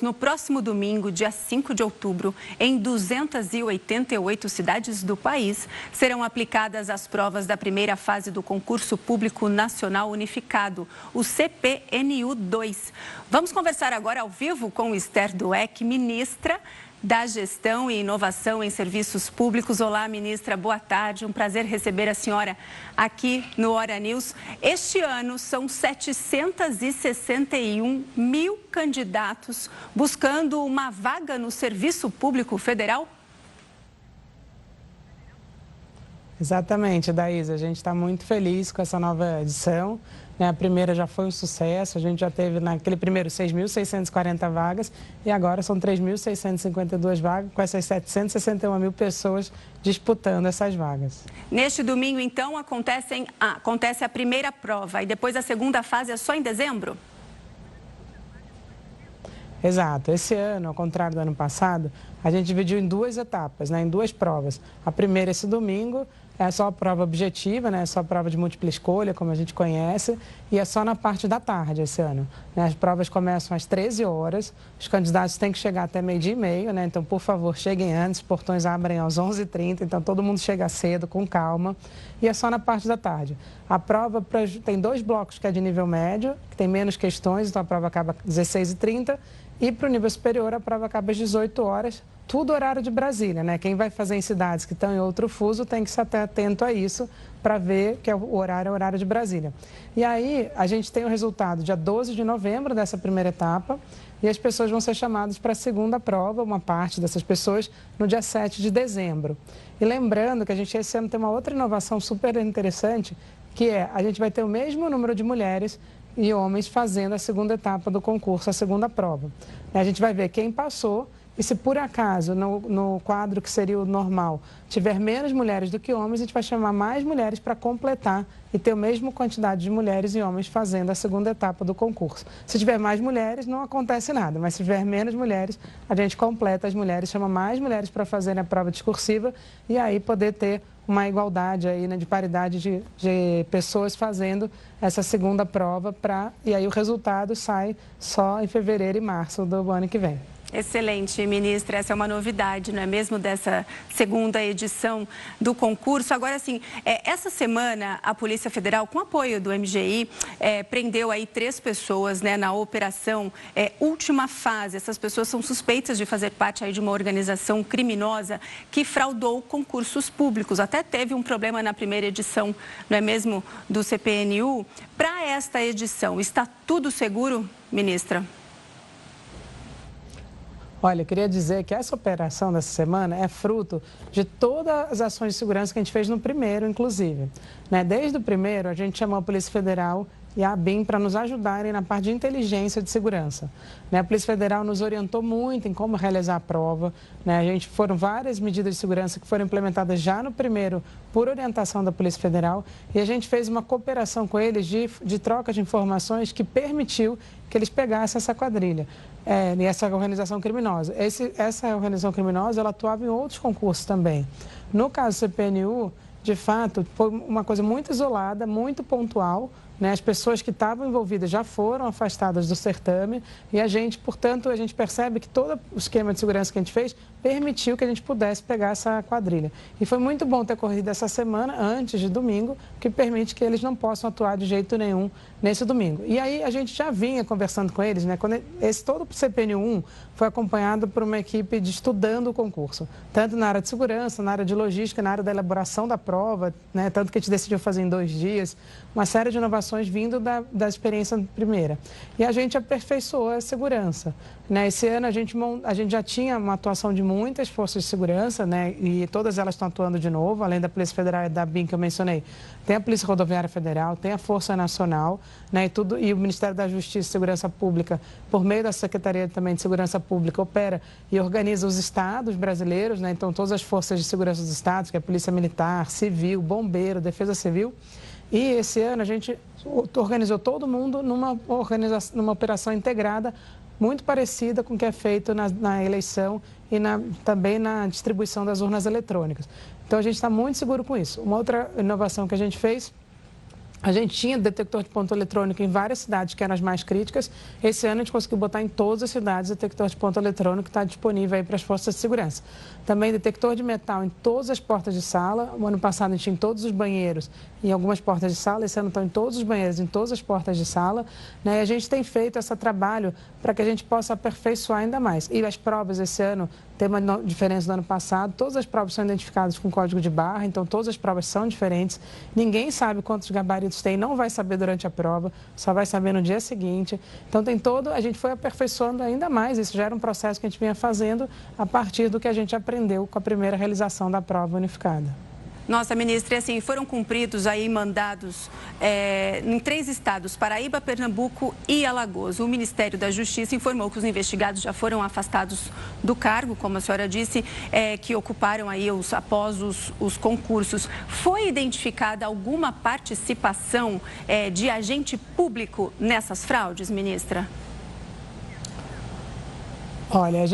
No próximo domingo, dia 5 de outubro, em 288 cidades do país, serão aplicadas as provas da primeira fase do Concurso Público Nacional Unificado, o CPNU-2. Vamos conversar agora ao vivo com Esther Dweck, ministra da Gestão e Inovação em Serviços Públicos. Olá, ministra, boa tarde. Um prazer receber a senhora aqui no Hora News. Este ano são 761 mil candidatos buscando uma vaga no Serviço Público Federal? Exatamente, Daísa. A gente está muito feliz com essa nova edição. A primeira já foi um sucesso, a gente já teve naquele primeiro 6.640 vagas e agora são 3.652 vagas, com essas 761 mil pessoas disputando essas vagas. Neste domingo, então, acontece a primeira prova e depois a segunda fase é só em dezembro? Exato. Esse ano, ao contrário do ano passado, a gente dividiu em duas etapas, em duas provas. A primeira, esse domingo, é só a prova objetiva, é só a prova de múltipla escolha, como a gente conhece, e é só na parte da tarde esse ano. As provas começam às 13 horas, os candidatos têm que chegar até meio-dia e meio, então, por favor, cheguem antes, os portões abrem às 11h30, então todo mundo chega cedo, com calma, e é só na parte da tarde. A prova tem dois blocos que é de nível médio, que tem menos questões, então a prova acaba às 16h30, e para o nível superior a prova acaba às 18 horas, tudo horário de Brasília, Quem vai fazer em cidades que estão em outro fuso tem que estar atento a isso para ver que o horário é o horário de Brasília. E aí a gente tem o resultado dia 12 de novembro dessa primeira etapa e as pessoas vão ser chamadas para a segunda prova, uma parte dessas pessoas, no dia 7 de dezembro. E lembrando que a gente esse ano tem uma outra inovação super interessante, que é a gente vai ter o mesmo número de mulheres e homens fazendo a segunda etapa do concurso, a segunda prova. A gente vai ver quem passou e se por acaso no quadro que seria o normal tiver menos mulheres do que homens, a gente vai chamar mais mulheres para completar e ter a mesma quantidade de mulheres e homens fazendo a segunda etapa do concurso. Se tiver mais mulheres, não acontece nada, mas se tiver menos mulheres, a gente completa as mulheres, chama mais mulheres para fazerem a prova discursiva e aí poder ter uma igualdade aí, de paridade de pessoas fazendo essa segunda prova e aí o resultado sai só em fevereiro e março do ano que vem. Excelente, ministra. Essa é uma novidade, não é mesmo, dessa segunda edição do concurso. Agora, sim, essa semana a Polícia Federal, com apoio do MGI, prendeu aí 3 pessoas na operação Última Fase. Essas pessoas são suspeitas de fazer parte aí de uma organização criminosa que fraudou concursos públicos. Até teve um problema na primeira edição, não é mesmo, do CPNU. Para esta edição, está tudo seguro, ministra? Olha, eu queria dizer que essa operação dessa semana é fruto de todas as ações de segurança que a gente fez no primeiro, inclusive. Desde o primeiro, a gente chamou a Polícia Federal e a ABIN para nos ajudarem na parte de inteligência de segurança. A Polícia Federal nos orientou muito em como realizar a prova. Foram várias medidas de segurança que foram implementadas já no primeiro por orientação da Polícia Federal e a gente fez uma cooperação com eles de troca de informações que permitiu que eles pegassem essa quadrilha. E essa organização criminosa. Essa organização criminosa, ela atuava em outros concursos também. No caso do CPNU, de fato, foi uma coisa muito isolada, muito pontual. As pessoas que estavam envolvidas já foram afastadas do certame e a gente, portanto, a gente percebe que todo o esquema de segurança que a gente fez permitiu que a gente pudesse pegar essa quadrilha. E foi muito bom ter corrido essa semana, antes de domingo, que permite que eles não possam atuar de jeito nenhum nesse domingo. E aí a gente já vinha conversando com eles, quando todo o CPNU-1 foi acompanhado por uma equipe de estudando o concurso, tanto na área de segurança, na área de logística, na área da elaboração da prova, tanto que a gente decidiu fazer em 2 dias, uma série de inovações vindo da experiência primeira. E a gente aperfeiçoou a segurança. Esse ano a gente já tinha uma atuação de muitas forças de segurança, e todas elas estão atuando de novo, além da Polícia Federal e da ABIN que eu mencionei. Tem a Polícia Rodoviária Federal, tem a Força Nacional, e o Ministério da Justiça e Segurança Pública, por meio da Secretaria também de Segurança Pública, opera e organiza os estados brasileiros, então todas as forças de segurança dos estados, que é a Polícia Militar, Civil, Bombeiro, Defesa Civil. E esse ano a gente organizou todo mundo numa operação integrada, muito parecida com o que é feito na eleição e também na distribuição das urnas eletrônicas. Então a gente está muito seguro com isso. Uma outra inovação que a gente fez A gente tinha detector de ponto eletrônico em várias cidades que eram as mais críticas. Esse ano a gente conseguiu botar em todas as cidades detector de ponto eletrônico que está disponível aí para as forças de segurança. Também detector de metal em todas as portas de sala. O ano passado a gente tinha em todos os banheiros e em algumas portas de sala. Esse ano estão em todos os banheiros, em todas as portas de sala. Né? E a gente tem feito esse trabalho para que a gente possa aperfeiçoar ainda mais. E as provas esse ano tem uma diferença do ano passado. Todas as provas são identificadas com código de barra, então todas as provas são diferentes. Ninguém sabe quantos gabaritos tem, não vai saber durante a prova, só vai saber no dia seguinte. Então tem todo, a gente foi aperfeiçoando ainda mais. Isso já era um processo que a gente vinha fazendo a partir do que a gente aprendeu com a primeira realização da prova unificada. Nossa, ministra, e assim, foram cumpridos aí mandados em 3 estados, Paraíba, Pernambuco e Alagoas. O Ministério da Justiça informou que os investigados já foram afastados do cargo, como a senhora disse, que ocuparam aí após os concursos. Foi identificada alguma participação de agente público nessas fraudes, ministra? Olha,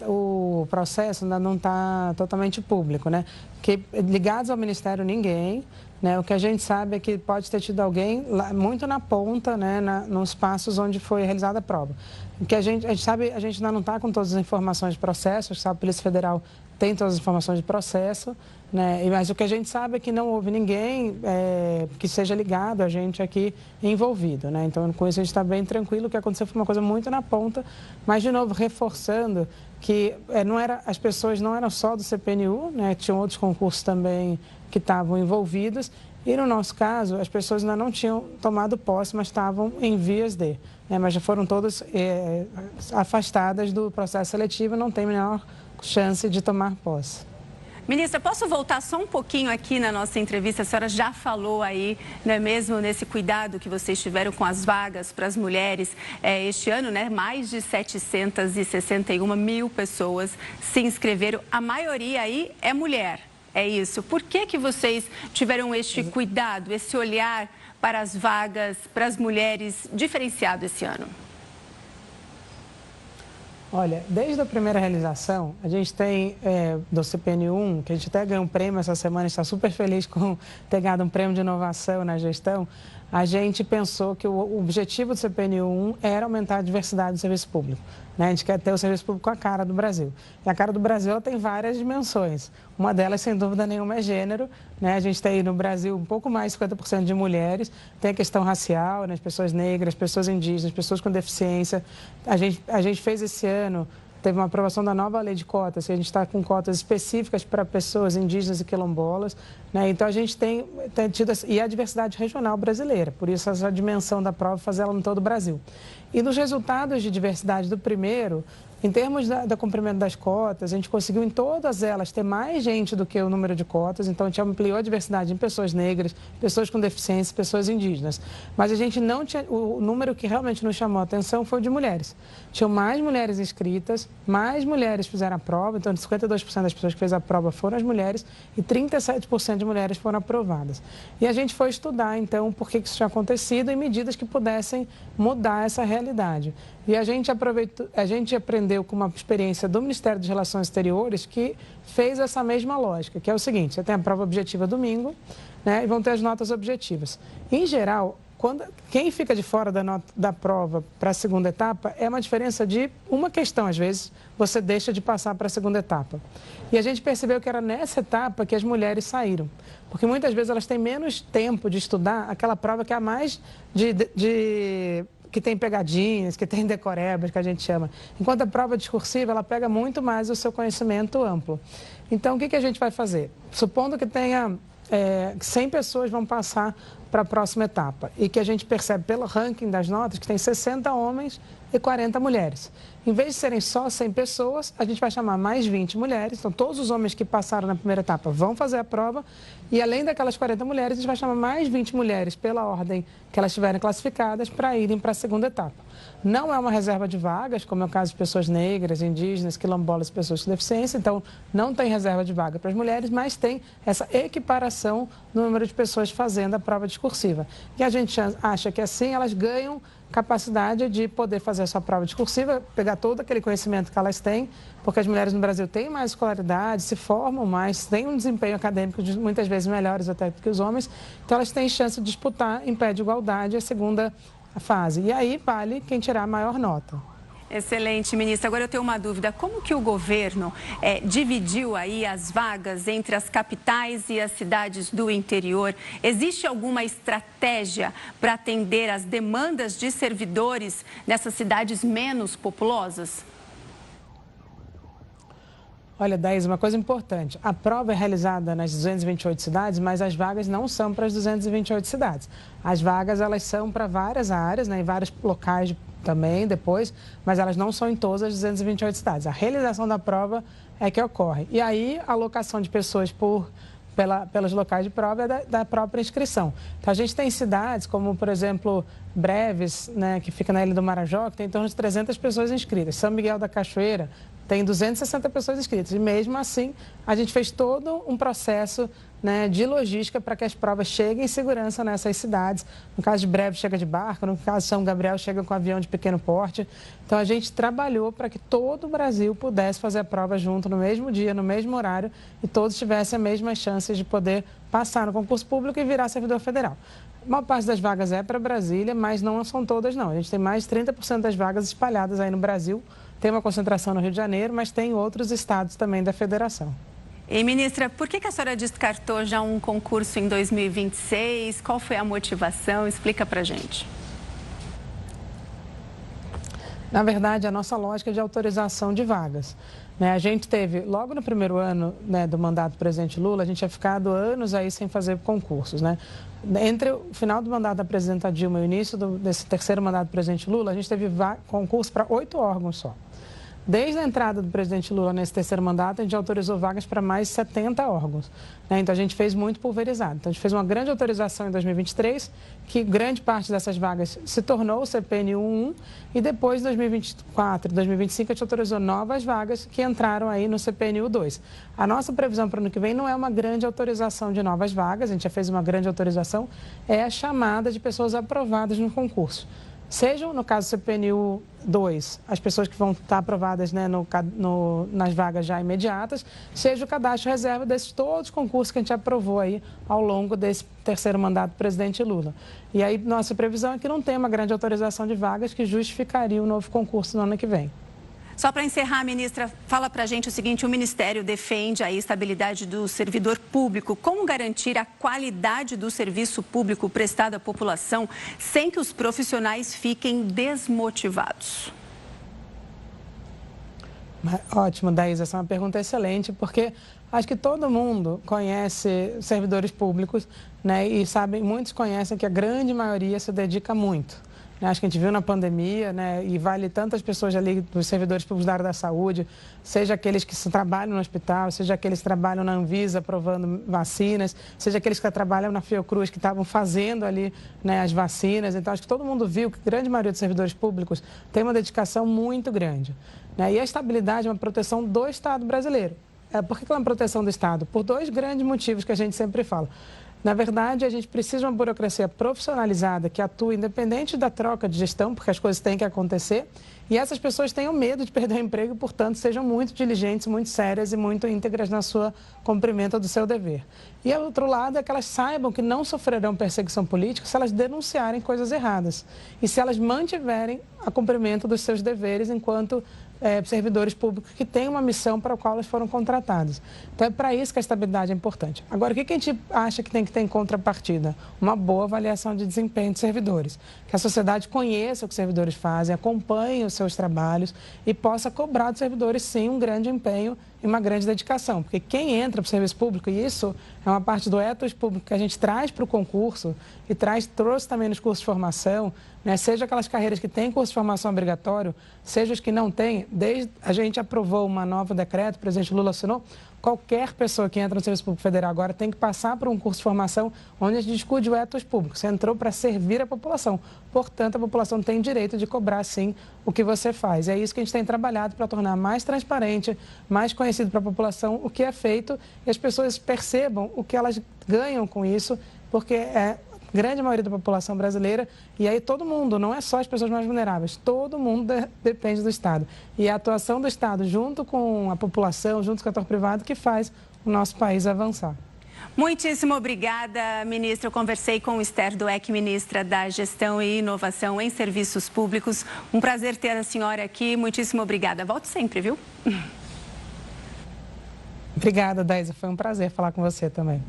o processo ainda não está totalmente público, né? Que ligados ao Ministério, ninguém, né? O que a gente sabe é que pode ter tido alguém lá, muito na ponta, né? Nos passos onde foi realizada a prova. O que a gente sabe, a gente ainda não está com todas as informações de processo, sabe? A Polícia Federal tem todas as informações de processo, né? Mas o que a gente sabe é que não houve ninguém que seja ligado a gente aqui envolvido, né? Então, com isso a gente está bem tranquilo. O que aconteceu foi uma coisa muito na ponta, mas, de novo, reforçando que as pessoas não eram só do CPNU, né? Tinham outros concursos também que estavam envolvidos. E, no nosso caso, as pessoas ainda não tinham tomado posse, mas estavam em vias de. Mas já foram todas afastadas do processo seletivo e não tem a menor chance de tomar posse. Ministra, posso voltar só um pouquinho aqui na nossa entrevista? A senhora já falou aí, não é mesmo, nesse cuidado que vocês tiveram com as vagas para as mulheres. Este ano, né, mais de 761 mil pessoas se inscreveram. A maioria aí é mulher, é isso. Por que vocês tiveram este cuidado, esse olhar para as vagas, para as mulheres diferenciado esse ano? Olha, desde a primeira realização, a gente tem do CPNU, que a gente até ganhou um prêmio essa semana, está super feliz com ter ganhado um prêmio de inovação na gestão. A gente pensou que o objetivo do CPNU era aumentar a diversidade do serviço público. Né? A gente quer ter o serviço público com a cara do Brasil. E a cara do Brasil tem várias dimensões. Uma delas, sem dúvida nenhuma, é gênero. Né? A gente tem no Brasil um pouco mais de 50% de mulheres. Tem a questão racial, né? As pessoas negras, pessoas indígenas, pessoas com deficiência. A gente fez esse ano... Teve uma aprovação da nova lei de cotas, que a gente está com cotas específicas para pessoas indígenas e quilombolas. Né? Então, a gente tem tido... E a diversidade regional brasileira, por isso essa dimensão da prova, fazer ela em todo o Brasil. E nos resultados de diversidade do primeiro, em termos do cumprimento das cotas, a gente conseguiu em todas elas ter mais gente do que o número de cotas. Então, a gente ampliou a diversidade em pessoas negras, pessoas com deficiência, pessoas indígenas. Mas a gente não tinha... O número que realmente nos chamou a atenção foi o de mulheres. Tinham mais mulheres inscritas, mais mulheres fizeram a prova. Então, 52% das pessoas que fez a prova foram as mulheres e 37% de mulheres foram aprovadas. E a gente foi estudar, então, por que isso tinha acontecido e medidas que pudessem mudar essa realidade. E a gente aprendeu com uma experiência do Ministério das Relações Exteriores que fez essa mesma lógica, que é o seguinte: você tem a prova objetiva domingo, né, e vão ter as notas objetivas. Em geral, quem fica de fora da prova para a segunda etapa é uma diferença de uma questão. Às vezes, você deixa de passar para a segunda etapa. E a gente percebeu que era nessa etapa que as mulheres saíram. Porque muitas vezes elas têm menos tempo de estudar aquela prova que é a mais que tem pegadinhas, que tem decorebas, que a gente chama. Enquanto a prova discursiva, ela pega muito mais o seu conhecimento amplo. Então, o que a gente vai fazer? Supondo que tenha 100 pessoas vão passar para a próxima etapa e que a gente percebe pelo ranking das notas que tem 60 homens e 40 mulheres. Em vez de serem só 100 pessoas, a gente vai chamar mais 20 mulheres. Então, todos os homens que passaram na primeira etapa vão fazer a prova. E, além daquelas 40 mulheres, a gente vai chamar mais 20 mulheres pela ordem que elas estiverem classificadas para irem para a segunda etapa. Não é uma reserva de vagas, como é o caso de pessoas negras, indígenas, quilombolas e pessoas com deficiência. Então, não tem reserva de vaga para as mulheres, mas tem essa equiparação no número de pessoas fazendo a prova discursiva. E a gente acha que, assim, elas ganham capacidade de poder fazer a sua prova discursiva, pegar pegar todo aquele conhecimento que elas têm, porque as mulheres no Brasil têm mais escolaridade, se formam mais, têm um desempenho acadêmico muitas vezes melhores até do que os homens, então elas têm chance de disputar em pé de igualdade a segunda fase. E aí vale quem tirar a maior nota. Excelente, ministra. Agora eu tenho uma dúvida. Como que o governo dividiu aí as vagas entre as capitais e as cidades do interior? Existe alguma estratégia para atender as demandas de servidores nessas cidades menos populosas? Olha, Daís, uma coisa importante. A prova é realizada nas 228 cidades, mas as vagas não são para as 228 cidades. As vagas, elas são para várias áreas, né, em vários locais também depois, mas elas não são em todas as 228 cidades. A realização da prova é que ocorre. E aí, a alocação de pessoas pelos locais de prova é da própria inscrição. Então, a gente tem cidades como, por exemplo, Breves, né, que fica na Ilha do Marajó, que tem em torno de 300 pessoas inscritas. São Miguel da Cachoeira tem 260 pessoas inscritas. E mesmo assim, a gente fez todo um processo, né, de logística para que as provas cheguem em segurança nessas cidades. No caso de Breves, chega de barco, no caso de São Gabriel, chega com avião de pequeno porte. Então, a gente trabalhou para que todo o Brasil pudesse fazer a prova junto no mesmo dia, no mesmo horário, e todos tivessem as mesmas chances de poder passar no concurso público e virar servidor federal. A maior parte das vagas é para Brasília, mas não são todas, não. A gente tem mais de 30% das vagas espalhadas aí no Brasil. Tem uma concentração no Rio de Janeiro, mas tem outros estados também da federação. E, ministra, por que a senhora descartou já um concurso em 2026? Qual foi a motivação? Explica pra gente. Na verdade, a nossa lógica é de autorização de vagas. A gente teve, logo no primeiro ano, né, do mandato do presidente Lula, a gente tinha ficado anos aí sem fazer concursos, né? Entre o final do mandato da presidenta Dilma e o início desse terceiro mandato do presidente Lula, a gente teve concurso para 8 órgãos só. Desde a entrada do presidente Lula nesse terceiro mandato, a gente autorizou vagas para mais de 70 órgãos. Né? Então, a gente fez muito pulverizado. Então, a gente fez uma grande autorização em 2023, que grande parte dessas vagas se tornou o CPNU 1, e depois, em 2024 e 2025, a gente autorizou novas vagas que entraram aí no CPNU 2. A nossa previsão para o ano que vem não é uma grande autorização de novas vagas, a gente já fez uma grande autorização, é a chamada de pessoas aprovadas no concurso. Sejam, no caso do CPNU 2, as pessoas que vão estar aprovadas, né, nas vagas já imediatas, seja o cadastro reserva desses todos os concursos que a gente aprovou aí ao longo desse terceiro mandato do presidente Lula. E aí, nossa previsão é que não tem uma grande autorização de vagas que justificaria o novo concurso no ano que vem. Só para encerrar, ministra, fala para a gente o seguinte: o Ministério defende a estabilidade do servidor público. Como garantir a qualidade do serviço público prestado à população sem que os profissionais fiquem desmotivados? Ótimo, Daís, essa é uma pergunta excelente, porque acho que todo mundo conhece servidores públicos, né, e muitos conhecem que a grande maioria se dedica muito. Acho que a gente viu na pandemia, né, e vale tantas pessoas ali, dos servidores públicos da área da saúde, seja aqueles que trabalham no hospital, seja aqueles que trabalham na Anvisa aprovando vacinas, seja aqueles que trabalham na Fiocruz, que estavam fazendo ali, né, as vacinas. Então, acho que todo mundo viu que a grande maioria dos servidores públicos tem uma dedicação muito grande. Né, e a estabilidade é uma proteção do Estado brasileiro. Por que é uma proteção do Estado? Por dois grandes motivos que a gente sempre fala. Na verdade, a gente precisa de uma burocracia profissionalizada que atue independente da troca de gestão, porque as coisas têm que acontecer, e essas pessoas tenham medo de perder o emprego e, portanto, sejam muito diligentes, muito sérias e muito íntegras na sua cumprimento do seu dever. E, ao outro lado, é que elas saibam que não sofrerão perseguição política se elas denunciarem coisas erradas e se elas mantiverem o cumprimento dos seus deveres enquanto servidores públicos que têm uma missão para a qual elas foram contratadas. Então, é para isso que a estabilidade é importante. Agora, o que a gente acha que tem que ter em contrapartida? Uma boa avaliação de desempenho dos servidores. Que a sociedade conheça o que os servidores fazem, acompanhe os seus trabalhos e possa cobrar dos servidores, sim, um grande empenho e uma grande dedicação. Porque quem entra para o serviço público, e isso é uma parte do ethos público que a gente traz para o concurso e trouxe também nos cursos de formação, né? Seja aquelas carreiras que têm curso de formação obrigatório, seja os que não têm. Desde a gente aprovou um novo decreto, o presidente Lula assinou, qualquer pessoa que entra no Serviço Público Federal agora tem que passar por um curso de formação onde a gente discute o ethos público. Você entrou para servir a população. Portanto, a população tem direito de cobrar, sim, o que você faz. É isso que a gente tem trabalhado para tornar mais transparente, mais conhecido para a população o que é feito e as pessoas percebam o que elas ganham com isso, porque grande maioria da população brasileira. E aí todo mundo, não é só as pessoas mais vulneráveis, todo mundo depende do Estado. E a atuação do Estado junto com a população, junto com o setor privado, que faz o nosso país avançar. Muitíssimo obrigada, ministra. Eu conversei com Esther Dweck, ministra da Gestão e Inovação em Serviços Públicos. Um prazer ter a senhora aqui. Muitíssimo obrigada. Volte sempre, viu? Obrigada, Daísa. Foi um prazer falar com você também.